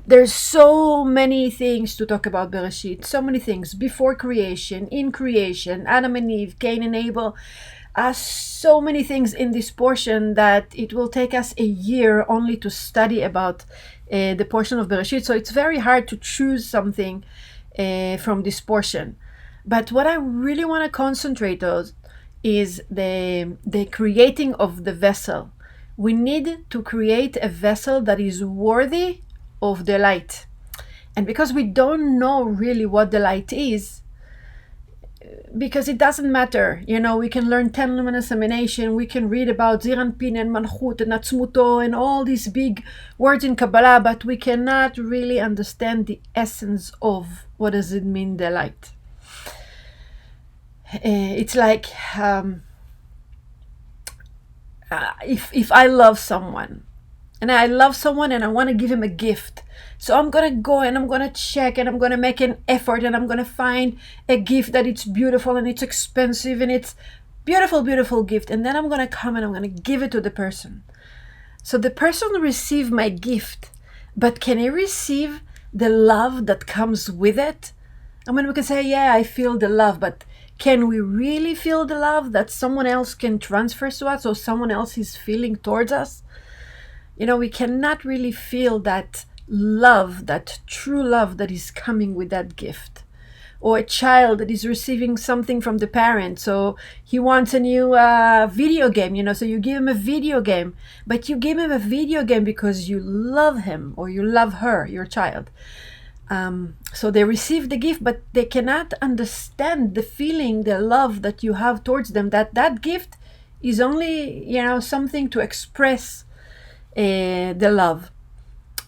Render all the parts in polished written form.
There's so many things to talk about Bereshit, so many things before creation, in creation, Adam and Eve, Cain and Abel. So many things in this portion that it will take us a year only to study about the portion of Bereshit. So it's very hard to choose something from this portion. But what I really want to concentrate on is the creating of the vessel. We need to create a vessel that is worthy of the light. And because we don't know really what the light is, because it doesn't matter, we can learn 10 luminous emanation, we can read about Zir Anpin and Malchut and Atzmuto and all these big words in Kabbalah, but we cannot really understand the essence of what does it mean, the light. It's like if I love someone, and I want to give him a gift. So I'm going to go and I'm going to check and I'm going to make an effort and I'm going to find a gift that it's beautiful and it's expensive and it's beautiful, beautiful gift. And then I'm going to come and I'm going to give it to the person. So the person receive my gift, but can he receive the love that comes with it? I mean, we can say, yeah, I feel the love, but can we really feel the love that someone else can transfer to us or someone else is feeling towards us? We cannot really feel that love, that true love that is coming with that gift. Or a child that is receiving something from the parent. So he wants a new video game, so you give him a video game. But you give him a video game because you love him or you love her, your child. So they receive the gift, but they cannot understand the feeling, the love that you have towards them. That gift is only, something to express the love.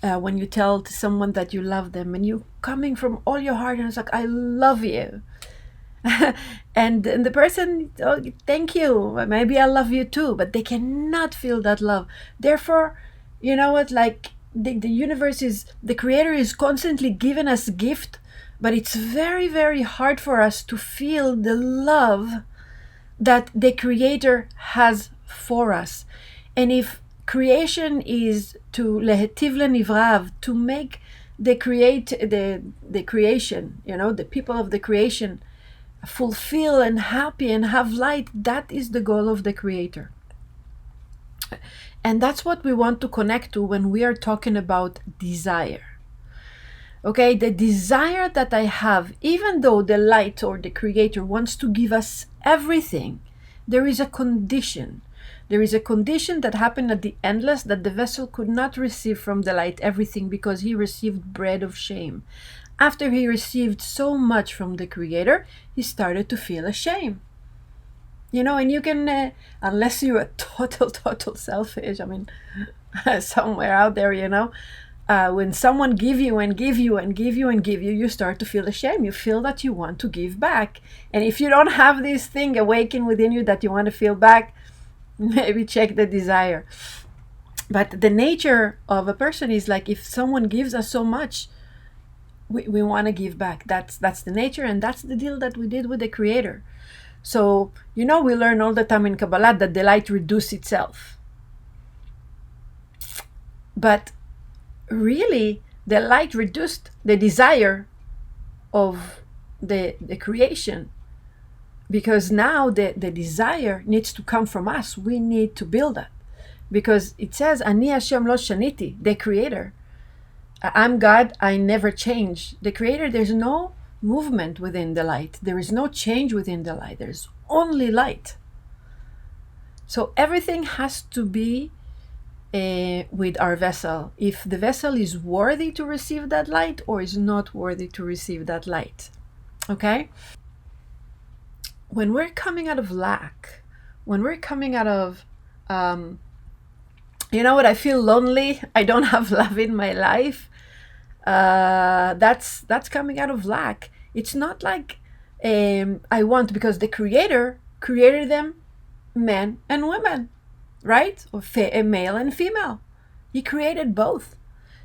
When you tell to someone that you love them and you coming from all your heart and it's like, I love you. and the person, oh, thank you, maybe I love you too, but they cannot feel that love. Therefore, like the universe is, the creator is constantly giving us a gift, but it's very, very hard for us to feel the love that the creator has for us. And if creation is to lehetiv lenivrav, to make the creation, the people of the creation fulfill and happy and have light, that is the goal of the creator. And that's what we want to connect to when we are talking about desire. Okay, the desire that I have, even though the light or the creator wants to give us everything, there is a condition. There is a condition that happened at the endless, that the vessel could not receive from the light everything because he received bread of shame. After he received so much from the creator, he started to feel ashamed. And you can, unless you're a total selfish, I mean, somewhere out there, when someone give you and give you and give you and give you, you start to feel ashamed. You feel that you want to give back. And if you don't have this thing awaken within you that you want to feel back, maybe check the desire. But the nature of a person is like, if someone gives us so much, we want to give back. That's the nature, and that's the deal that we did with the creator. So, we learn all the time in Kabbalah that the light reduces itself. But really, the light reduced the desire of the creation. Because now the desire needs to come from us. We need to build that. Because it says, Ani Hashem lo shaniti, the creator. I'm God, I never change. The creator, there's no movement within the light. There is no change within the light. There's only light. So everything has to be with our vessel. If the vessel is worthy to receive that light or is not worthy to receive that light. Okay? When we're coming out of lack, when we're coming out of, I feel lonely, I don't have love in my life, that's coming out of lack. It's not like I want, because the creator created them men and women, right? Or male and female. He created both.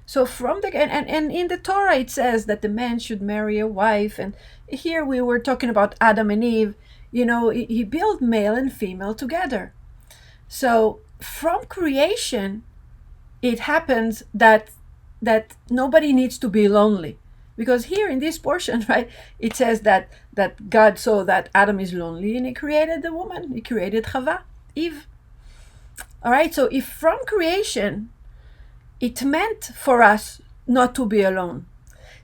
So from the and in the Torah it says that the man should marry a wife, and here we were talking about Adam and Eve. He built male and female together. So from creation, it happens that that nobody needs to be lonely. Because here in this portion, right, it says that God saw that Adam is lonely and he created the woman. He created Chava, Eve. All right, so if from creation, it meant for us not to be alone.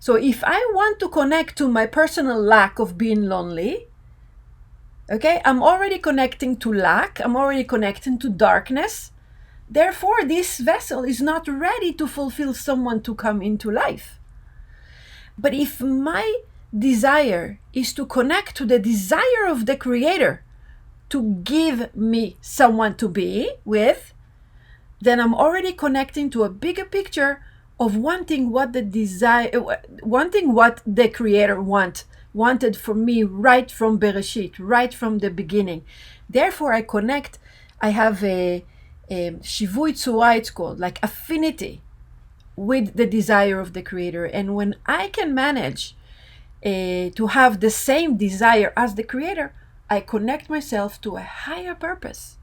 So if I want to connect to my personal lack of being lonely, okay, I'm already connecting to lack. I'm already connecting to darkness. Therefore, this vessel is not ready to fulfill someone to come into life. But if my desire is to connect to the desire of the Creator to give me someone to be with, then I'm already connecting to a bigger picture of wanting what the Creator wanted for me right from Beresheet, right from the beginning. Therefore, I connect. I have a shivui tzura, it's called, like affinity with the desire of the Creator. And when I can manage to have the same desire as the Creator, I connect myself to a higher purpose,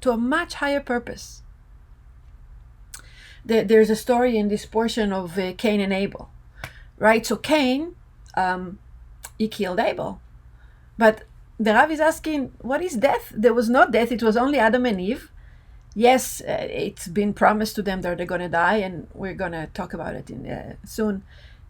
to a much higher purpose. There's a story in this portion of Cain and Abel, right? So Cain, he killed Abel. But the Rav is asking, what is death? There was no death. It was only Adam and Eve. Yes, it's been promised to them that they're going to die, and we're going to talk about it soon.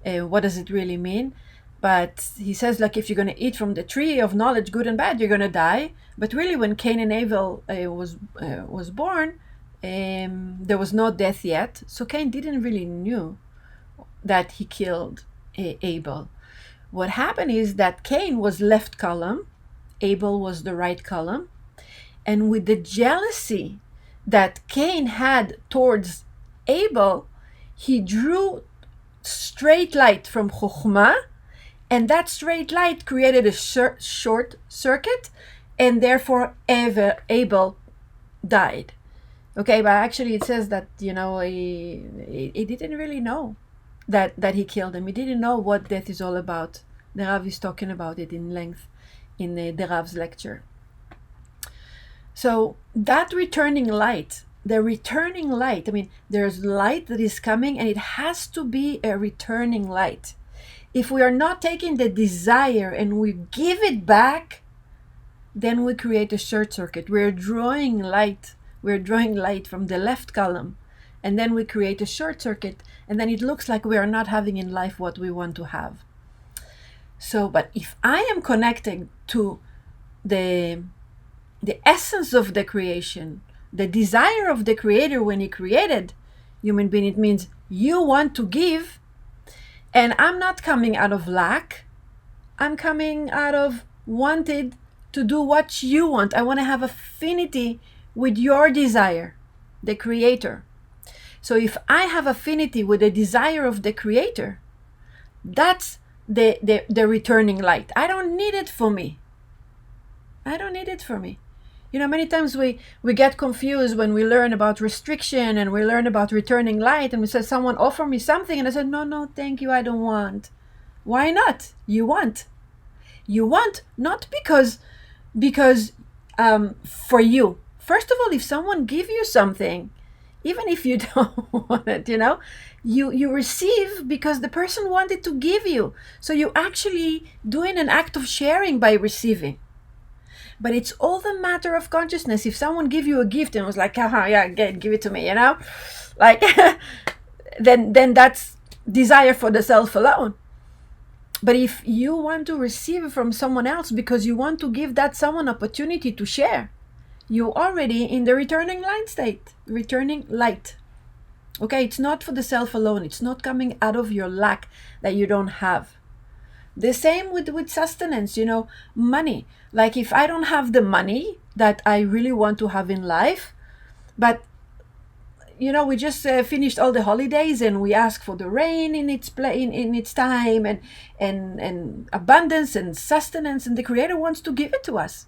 What does it really mean? But he says, like, if you're going to eat from the tree of knowledge, good and bad, you're going to die. But really, when Cain and Abel was born, there was no death yet. So Cain didn't really knew that he killed Abel. What happened is that Cain was left column, Abel was the right column. And with the jealousy that Cain had towards Abel, he drew straight light from Chokhmah, and that straight light created a short circuit, and therefore Abel died. Okay, but actually it says that, he didn't really know that he killed him. He didn't know what death is all about. The Rav is talking about it in length in the Rav's lecture. So that returning light, there's light that is coming, and it has to be a returning light. If we are not taking the desire and we give it back, then we create a short circuit. We're drawing light from the left column, and then we create a short circuit, and then it looks like we are not having in life what we want to have. So, but if I am connecting to the essence of the creation, the desire of the Creator when He created human being, it means you want to give, and I'm not coming out of lack. I'm coming out of wanted to do what you want. I want to have affinity with your desire, the Creator. So if I have affinity with the desire of the Creator, that's the returning light. I don't need it for me. Many times we get confused when we learn about restriction and we learn about returning light, and we say, someone offer me something, and I said, no, thank you, I don't want. Why not? You want not because for you. First of all, if someone give you something, even if you don't want it, you receive because the person wanted to give you. So you actually doing an act of sharing by receiving. But it's all the matter of consciousness. If someone give you a gift and was like, yeah, give it to me, like, then that's desire for the self alone. But if you want to receive from someone else because you want to give that someone opportunity to share, you're already in the returning light state, returning light. Okay, it's not for the self alone. It's not coming out of your lack that you don't have. The same with sustenance, money. Like if I don't have the money that I really want to have in life, but we just finished all the holidays and we ask for the rain in its time and abundance and sustenance, and the Creator wants to give it to us.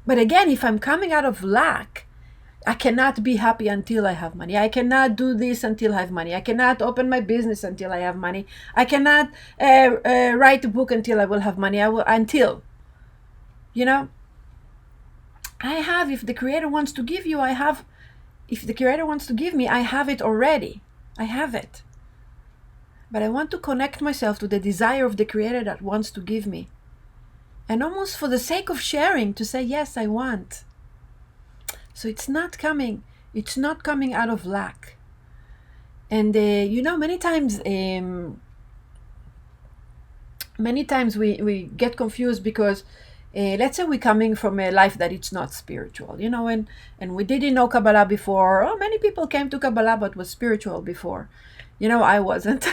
But again, if I'm coming out of lack, I cannot be happy until I have money. I cannot do this until I have money. I cannot open my business until I have money. I cannot write a book until I will have money. I have, if the Creator wants to give you, I have. If the Creator wants to give me, I have it already. I have it. but I want to connect myself to the desire of the Creator that wants to give me. And almost for the sake of sharing, to say, yes, I want. So it's not coming out of lack. And many times we get confused because let's say we're coming from a life that it's not spiritual, and we didn't know Kabbalah before. Many people came to Kabbalah but was spiritual before. I wasn't.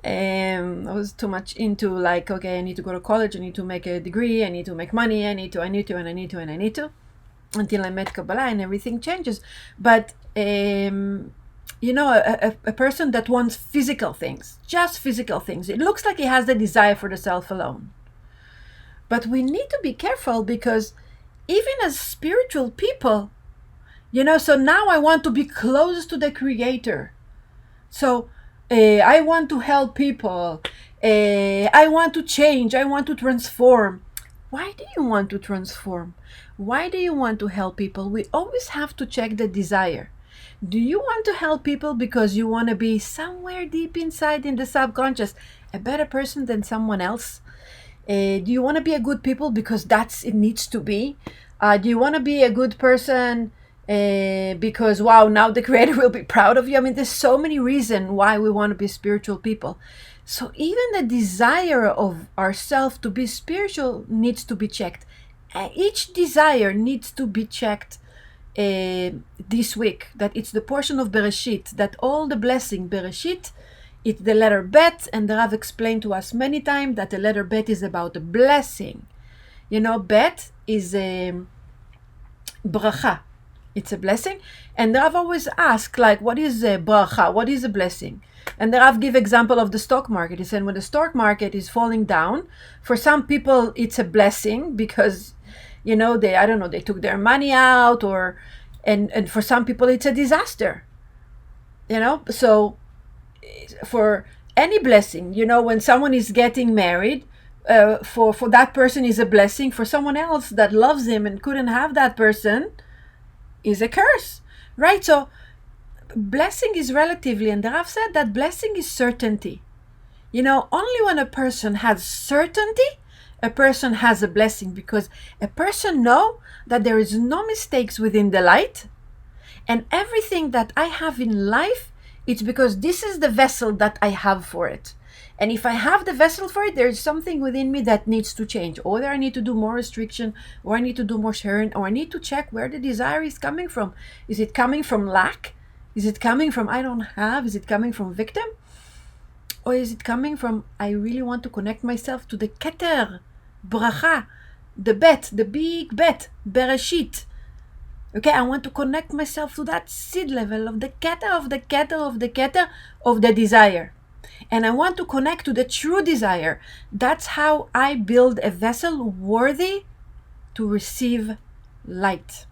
I was too much into like, okay, I need to go to college, I need to make a degree, I need to make money, I need to, until I met Kabbalah and everything changes. But a person that wants physical things, just physical things, it looks like he has the desire for the self alone. But we need to be careful, because even as spiritual people, so now I want to be close to the Creator. So I want to help people. I want to change. I want to transform. Why do you want to transform? Why do you want to help people? We always have to check the desire. Do you want to help people because you want to be somewhere deep inside in the subconscious a better person than someone else? Do you want to be a good people because it needs to be? Do you want to be a good person because, wow, now the Creator will be proud of you? I mean, there's so many reasons why we want to be spiritual people. So even the desire of ourselves to be spiritual needs to be checked. Each desire needs to be checked this week. That it's the portion of Beresheet, that all the blessing, Beresheet, it's the letter Bet, and the Rav explained to us many times that the letter Bet is about a blessing. Bet is a bracha. It's a blessing. And the Rav always asks, like, what is a bracha? What is a blessing? And the Rav give example of the stock market. He said when the stock market is falling down, for some people it's a blessing because, they took their money out, and for some people it's a disaster. So for any blessing, when someone is getting married, for that person is a blessing. For someone else that loves him and couldn't have that person is a curse, right? So blessing is relatively, and the Rav said that blessing is certainty. Only when a person has certainty, a person has a blessing, because a person know that there is no mistakes within the light, and everything that I have in life, it's because this is the vessel that I have for it. And if I have the vessel for it, there's something within me that needs to change. Or I need to do more restriction, or I need to do more sharing, or I need to check where the desire is coming from. Is it coming from lack? Is it coming from I don't have? Is it coming from victim? Or is it coming from I really want to connect myself to the Keter, Bracha, the Bet, the big Bet, Beresheet. Okay, I want to connect myself to that seed level of the Keter, of the Keter, of the Keter, of the desire. And I want to connect to the true desire. That's how I build a vessel worthy to receive light.